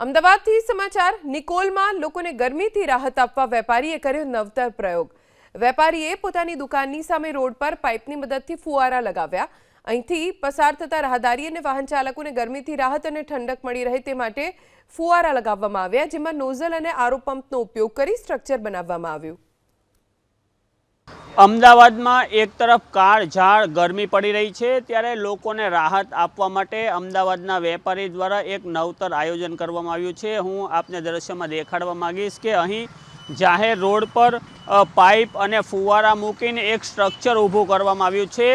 અમદાવાદથી સમાચાર નિકોલમાં લોકોને ગરમીથી રાહત આપવા વેપારીએ કર્યો નવતર પ્રયોગ। વેપારીએ પોતાની દુકાનની સામે રોડ પર પાઇપની મદદથી ફુવારા લગાવ્યા। અહીંથી પસાર થતા રાહદારી અને વાહન ચાલકોને ગરમીથી રાહત અને ઠંડક મળી રહે તે માટે ફુવારા લગાવવામાં આવ્યા, જેમાં નોઝલ અને આરો પંપનો ઉપયોગ કરી સ્ટ્રક્ચર બનાવવામાં આવ્યું। અમદાવાદમાં એક તરફ કાળઝાળ ગરમી પડી રહી છે, ત્યારે લોકોને રાહત આપવા માટે અમદાવાદના વેપારી દ્વારા એક નવતર આયોજન કરવામાં આવ્યું છે। હું આપને દ્રશ્યમાં દેખાડવા માંગીશ કે અહીં જાહેર રોડ પર પાઇપ અને ફુવારા મૂકીને એક સ્ટ્રક્ચર ઊભું કરવામાં આવ્યું છે।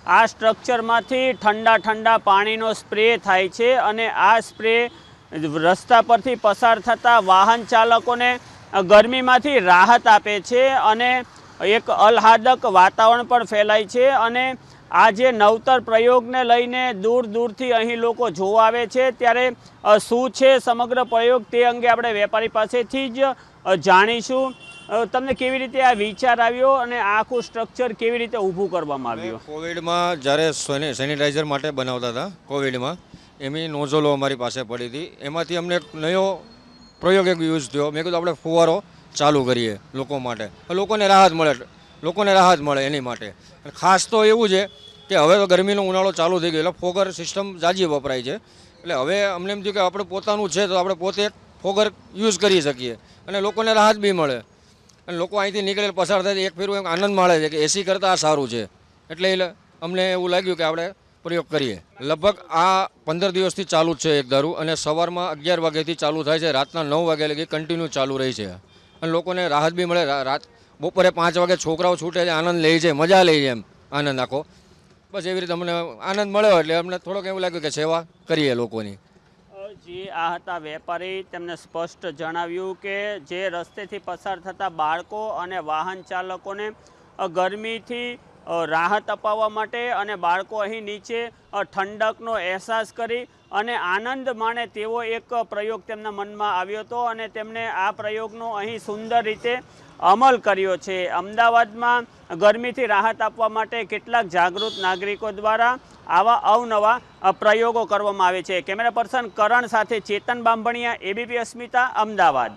આ સ્ટ્રક્ચરમાંથી ઠંડા પાણીનો સ્પ્રે થાય છે અને આ સ્પ્રે રસ્તા પરથી પસાર થતા વાહન ચાલકોને ગરમીમાંથી રાહત આપે છે અને એક આહલાદક વાતાવરણ પણ ફેલાય છે। અને આ જે નવતર પ્રયોગને લઈને દૂરથી અહીં લોકો જોવા આવે છે, ત્યારે શું છે સમગ્ર પ્રયોગ તે અંગે આપણે વેપારી પાસેથી જ જાણીશું। તમને કેવી રીતે આ વિચાર આવ્યો અને આખું સ્ટ્રક્ચર કેવી રીતે ઊભું કરવામાં આવ્યું? કોવિડમાં જ્યારે સેનિટાઈઝર માટે બનાવતા હતા, કોવિડમાં એમની નોઝલો અમારી પાસે પડી હતી, એમાંથી અમને એક નવો પ્રયોગ યુઝ થયો। મેં કીધું આપણે ફુવારો ચાલુ કરીએ લોકો માટે, લોકોને રાહત મળે એની માટે। ખાસ તો એવું છે કે હવે તો ગરમીનો ઉનાળો ચાલુ થઈ ગયો એટલે ફોગર સિસ્ટમ જાજી વપરાય છે, એટલે હવે અમને એમ થયું કે આપણે પોતાનું છે તો આપણે પોતે ફોગર યુઝ કરી શકીએ અને લોકોને રાહત બી મળે અને લોકો અહીંથી નીકળે પસાર થાય એક ફેરું આનંદ મળે છે કે એસી કરતાં આ સારું છે। એટલે અમને એવું લાગ્યું કે આપણે પ્રયોગ કરીએ। લગભગ આ 15 દિવસથી ચાલુ જ છે એક ધારું, અને સવારમાં 11 વાગ્યાથી ચાલુ થાય છે, રાતના 9 વાગ્યા લગી કન્ટિન્યુ ચાલુ રહી છે અને લોકોને રાહત બી મળે। બપોરે 5 વાગે છોકરાઓ છૂટે છે, આનંદ લે છે, મજા લે છે, એમ આનંદ આખો બસ એવી રીતે અમને આનંદ મળ્યો એટલે અમને થોડોક એવું લાગ્યું કે સેવા કરીએ લોકોની। જે આ હતા વેપારી, તેમને સ્પષ્ટ જણાવ્યું કે જે રસ્તેથી પસાર થતા બાળકો અને વાહન ચાલકોને ગરમીથી રાહત અપાવવા માટે અને બાળકો અહીં નીચે ઠંડકનો અહેસાસ કરી અને આનંદ માણે તેવો એક પ્રયોગ તેમના મનમાં આવ્યો હતો અને તેમણે આ પ્રયોગનો અહીં સુંદર રીતે અમલ કર્યો છે। અમદાવાદમાં ગરમીથી રાહત આપવા માટે કેટલાક જાગૃત નાગરિકો દ્વારા આવા અવનવા પ્રયોગો કરવામાં આવે છે। કેમેરા પર્સન કરણ સાથે ચેતન બાંભણિયા, ABP અસ્મિતા, અમદાવાદ।